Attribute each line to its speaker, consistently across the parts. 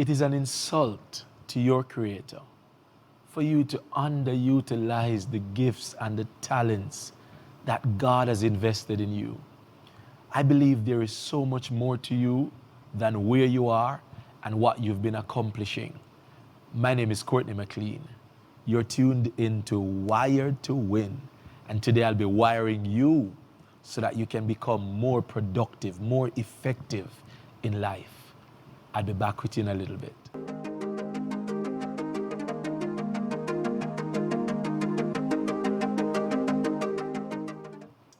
Speaker 1: It is an insult to your Creator for you to underutilize the gifts and the talents that God has invested in you. I believe there is so much more to you than where you are and what you've been accomplishing. My name is Courtney McLean. You're tuned into Wired to Win. And today I'll be wiring you so that you can become more productive, more effective in life. I'll be back with you in a little bit.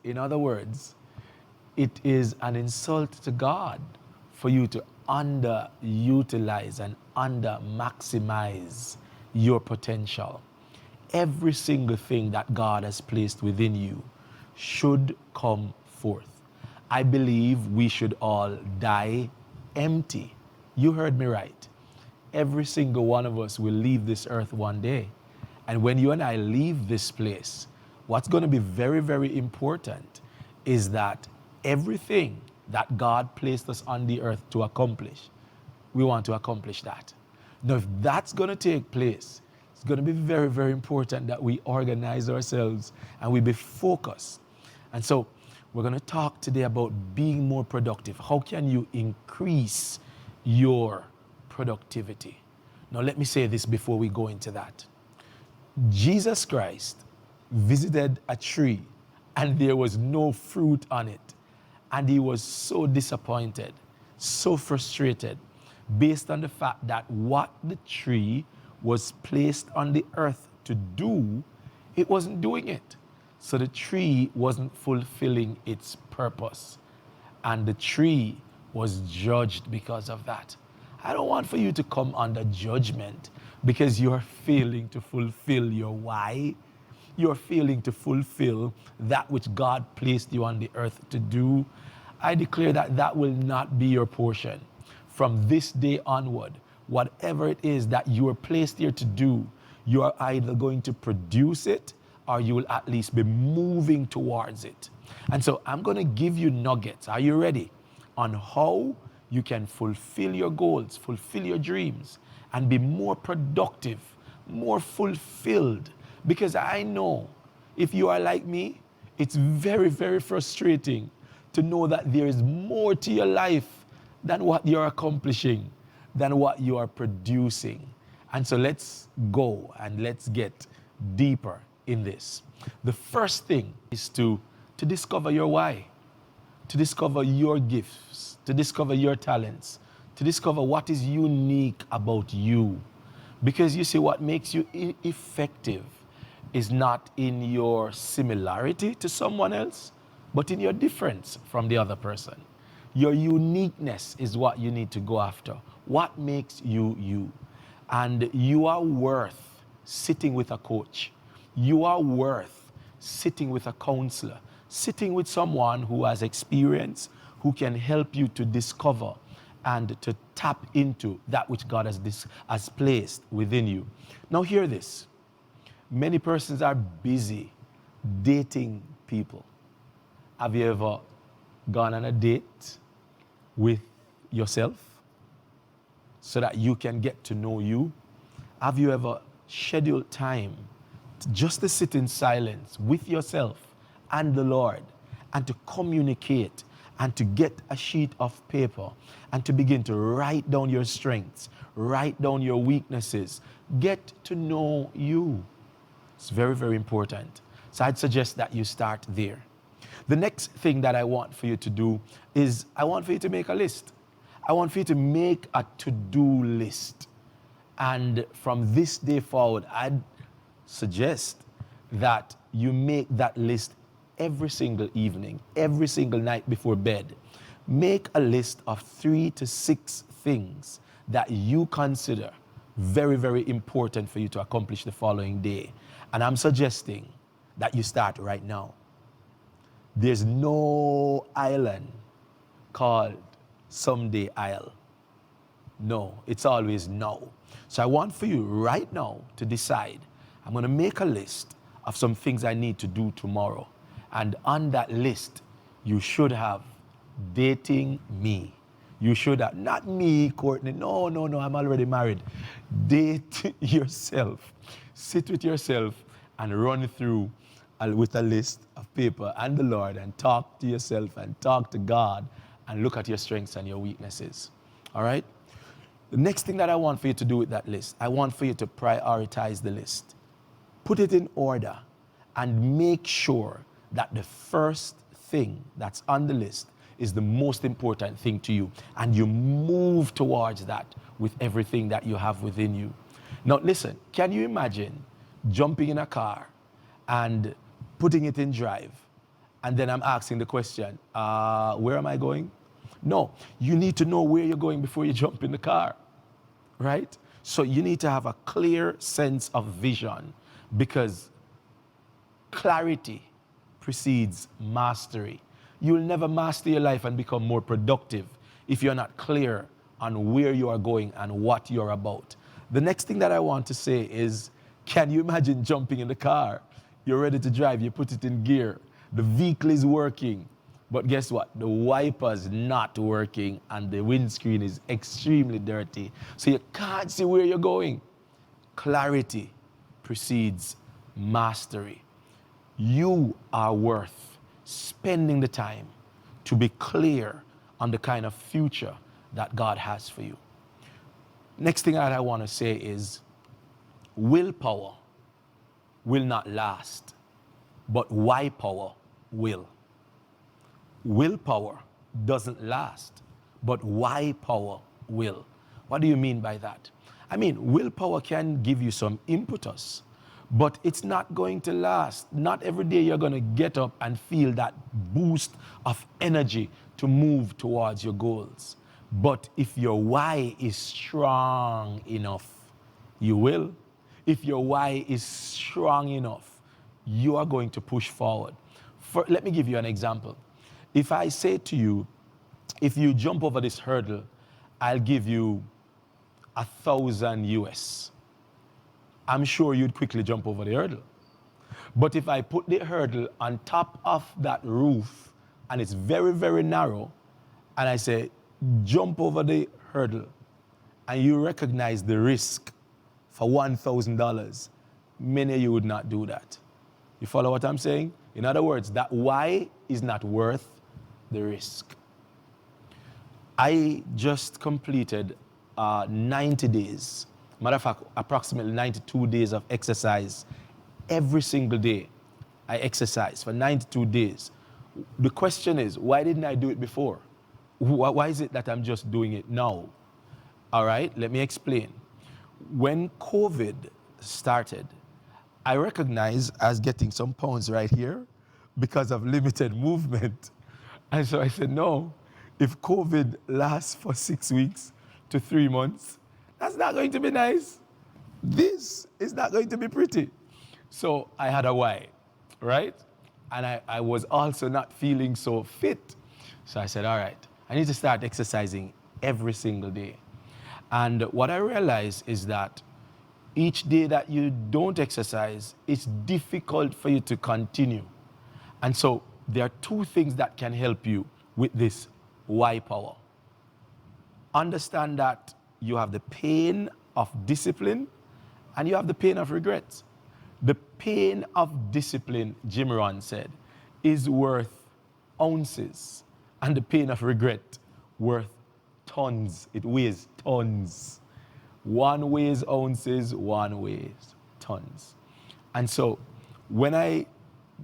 Speaker 1: In other words, it is an insult to God for you to underutilize and under-maximize your potential. Every single thing that God has placed within you should come forth. I believe we should all die empty. You heard me right. Every single one of us will leave this earth one day. And when you and I leave this place, what's going to be very, very important is that everything that God placed us on the earth to accomplish, we want to accomplish that. Now, if that's going to take place, it's going to be very, very important that we organize ourselves and we be focused. And so we're going to talk today about being more productive. How can you increase your productivity? Now, let me say this before we go into that. Jesus Christ visited a tree and there was no fruit on it. And he was so disappointed, so frustrated, based on the fact that what the tree was placed on the earth to do, it wasn't doing it. So the tree wasn't fulfilling its purpose. And the tree was judged because of that. I don't want for you to come under judgment because you're failing to fulfill your why. You're failing to fulfill that which God placed you on the earth to do. I declare that that will not be your portion. From this day onward, whatever it is that you are placed here to do, you are either going to produce it or you will at least be moving towards it. And so I'm going to give you nuggets. Are you ready? On how you can fulfill your goals, fulfill your dreams, and be more productive, more fulfilled. Because I know if you are like me, it's very, very frustrating to know that there is more to your life than what you're accomplishing, than what you are producing. And so let's go and let's get deeper in this. The first thing is to discover your why, to discover your gifts, to discover your talents, to discover what is unique about you. Because you see, what makes you effective is not in your similarity to someone else, but in your difference from the other person. Your uniqueness is what you need to go after. What makes you you? And you are worth sitting with a coach. You are worth sitting with a counselor, sitting with someone who has experience, who can help you to discover and to tap into that which God has placed within you. Now hear this. Many persons are busy dating people. Have you ever gone on a date with yourself so that you can get to know you? Have you ever scheduled time just to sit in silence with yourself and the Lord and to communicate and to get a sheet of paper and to begin to write down your strengths, write down your weaknesses, get to know you? It's very, very important. So I'd suggest that you start there. The next thing that I want for you to do is I want for you to make a list. I want for you to make a to-do list. And from this day forward, I'd suggest that you make that list every single evening, every single night before bed. Make a list of 3 to 6 things that you consider very, very important for you to accomplish the following day. And I'm suggesting that you start right now. There's no island called someday I'll. No, it's always now. So I want for you right now to decide, I'm going to make a list of some things I need to do tomorrow. And on that list, you should have dating me. You should have. Not me, Courtney. No, no, no, I'm already married. Date yourself. Sit with yourself and run through with a list of paper and the Lord and talk to yourself and talk to God and look at your strengths and your weaknesses. All right? The next thing that I want for you to do with that list, I want for you to prioritize the list. Put it in order and make sure that the first thing that's on the list is the most important thing to you. And you move towards that with everything that you have within you. Now listen, can you imagine jumping in a car and putting it in drive, and then I'm asking the question, where am I going? No, you need to know where you're going before you jump in the car, right? So you need to have a clear sense of vision, because clarity precedes mastery. You'll never master your life and become more productive if you're not clear on where you are going and what you're about. The next thing that I want to say is, can you imagine jumping in the car? You're ready to drive, you put it in gear, the vehicle is working, but guess what? The wiper's not working and the windscreen is extremely dirty. So you can't see where you're going. Clarity precedes mastery. You are worth spending the time to be clear on the kind of future that God has for you. Next thing that I want to say is, willpower will not last, but why power will. Willpower doesn't last, but why power will. What do you mean by that? I mean, willpower can give you some impetus, but it's not going to last. Not every day you're going to get up and feel that boost of energy to move towards your goals. But if your why is strong enough, you will. If your why is strong enough, you are going to push forward. Let me give you an example. If I say to you, if you jump over this hurdle, I'll give you 1,000 US. I'm sure you'd quickly jump over the hurdle. But if I put the hurdle on top of that roof and it's very, very narrow, and I say, jump over the hurdle, and you recognize the risk for $1,000, many of you would not do that. You follow what I'm saying? In other words, that why is not worth the risk. I just completed 90 days, matter of fact, approximately 92 days of exercise. Every single day I exercise for 92 days. The question is, why didn't I do it before? Why is it that I'm just doing it now? All right, let me explain. When COVID started, I recognized I was getting some pounds right here because of limited movement. And so I said, no, if COVID lasts for 6 weeks to 3 months, that's not going to be nice. This is not going to be pretty. So I had a why, right? And I was also not feeling so fit. So I said, all right, I need to start exercising every single day. And what I realized is that each day that you don't exercise, it's difficult for you to continue. And so there are two things that can help you with this why power. Understand that you have the pain of discipline and you have the pain of regret. The pain of discipline, Jim Rohn said, is worth ounces, and the pain of regret worth tons. It weighs tons. One weighs ounces, one weighs tons. And so when I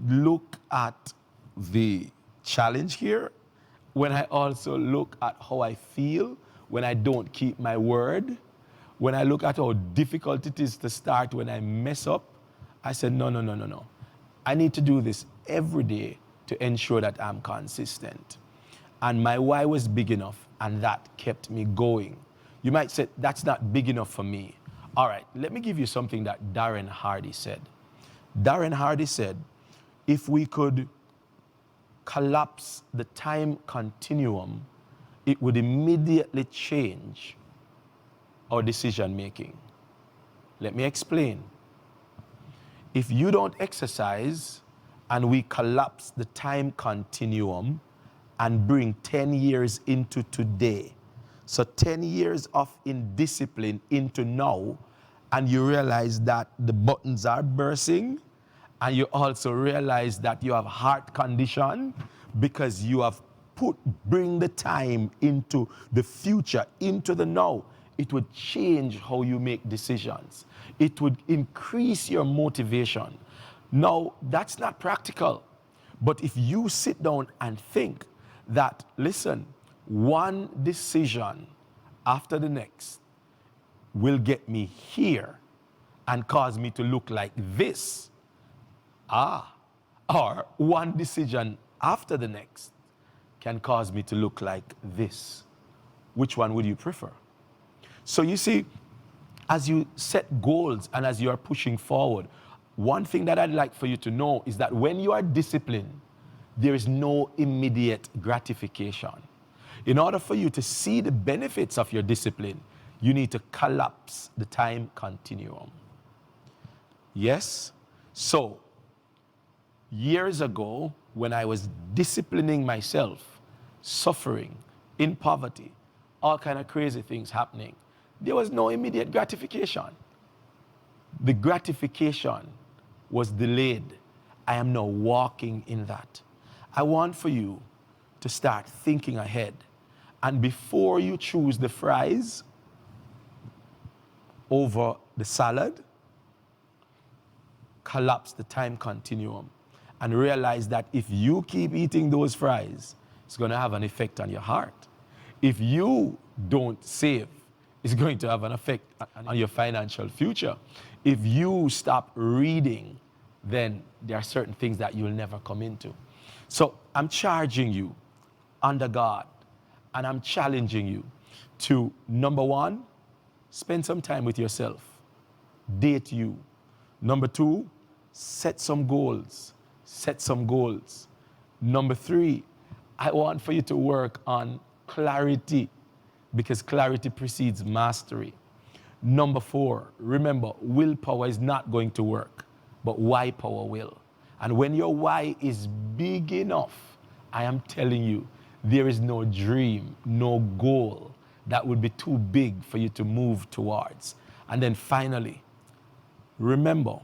Speaker 1: look at the challenge here, when I also look at how I feel when I don't keep my word, when I look at how difficult it is to start when I mess up, I said, no. I need to do this every day to ensure that I'm consistent. And my why was big enough, and that kept me going. You might say, that's not big enough for me. All right, let me give you something that Darren Hardy said. Darren Hardy said, if we could collapse the time continuum, it would immediately change our decision making. Let me explain. If you don't exercise and we collapse the time continuum and bring 10 years into today, So 10 years of indiscipline into now, and you realize that the buttons are bursting, and you also realize that you have heart condition because you have bring the time into the future, into the now. It would change how you make decisions. It would increase your motivation. Now, that's not practical. But if you sit down and think that, listen, one decision after the next will get me here and cause me to look like this, or one decision after the next can cause me to look like this. Which one would you prefer? So you see, as you set goals and as you are pushing forward, one thing that I'd like for you to know is that when you are disciplined, there is no immediate gratification. In order for you to see the benefits of your discipline, you need to collapse the time continuum. Yes? So, years ago, when I was disciplining myself, suffering, in poverty, all kind of crazy things happening, there was no immediate gratification. The gratification was delayed. I am now walking in that. I want for you to start thinking ahead. And before you choose the fries over the salad, collapse the time continuum and realize that if you keep eating those fries, it's going to have an effect on your heart. If you don't save, it's going to have an effect on your financial future. If you stop reading, then there are certain things that you'll never come into. So I'm charging you under God, and I'm challenging you to, number one, spend some time with yourself. Date you. Number two, set some goals. Set some goals. Number three, I want for you to work on clarity, because clarity precedes mastery. Number four, remember, willpower is not going to work, but why power will. And when your why is big enough, I am telling you, there is no dream, no goal that would be too big for you to move towards. And then finally, remember,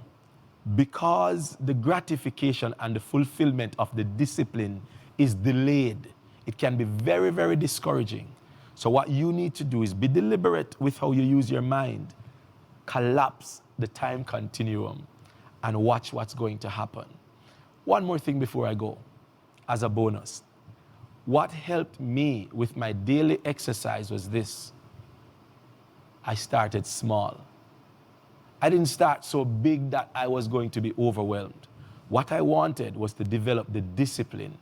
Speaker 1: because the gratification and the fulfillment of the discipline is delayed, it can be very, very discouraging. So what you need to do is be deliberate with how you use your mind, collapse the time continuum, and watch what's going to happen. One more thing before I go, as a bonus. What helped me with my daily exercise was this. I started small. I didn't start so big that I was going to be overwhelmed. What I wanted was to develop the discipline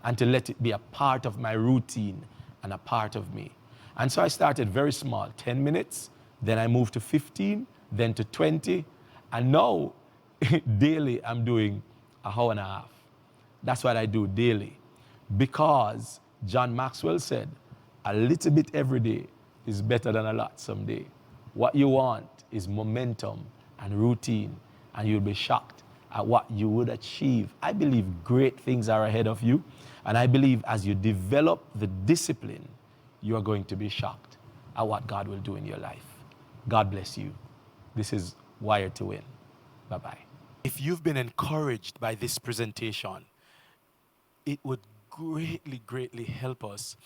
Speaker 1: and to let it be a part of my routine and a part of me. And so I started very small, 10 minutes, then I moved to 15, then to 20, and now daily I'm doing an hour and a half. That's what I do daily. Because John Maxwell said, a little bit every day is better than a lot someday. What you want is momentum and routine, and you'll be shocked at what you would achieve. I believe great things are ahead of you, and I believe as you develop the discipline, you are going to be shocked at what God will do in your life. God bless you. This is Wired to Win. Bye-bye. If you've been encouraged by this presentation, it would greatly, greatly help us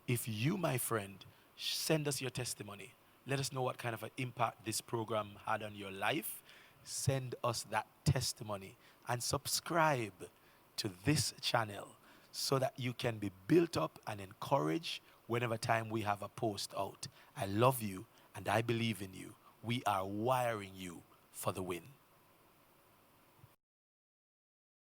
Speaker 1: if you, my friend, send us your testimony. Let us know what kind of an impact this program had on your life. Send us that testimony and subscribe to this channel so that you can be built up and encouraged whenever time we have a post out. I love you and I believe in you. We are wiring you for the win.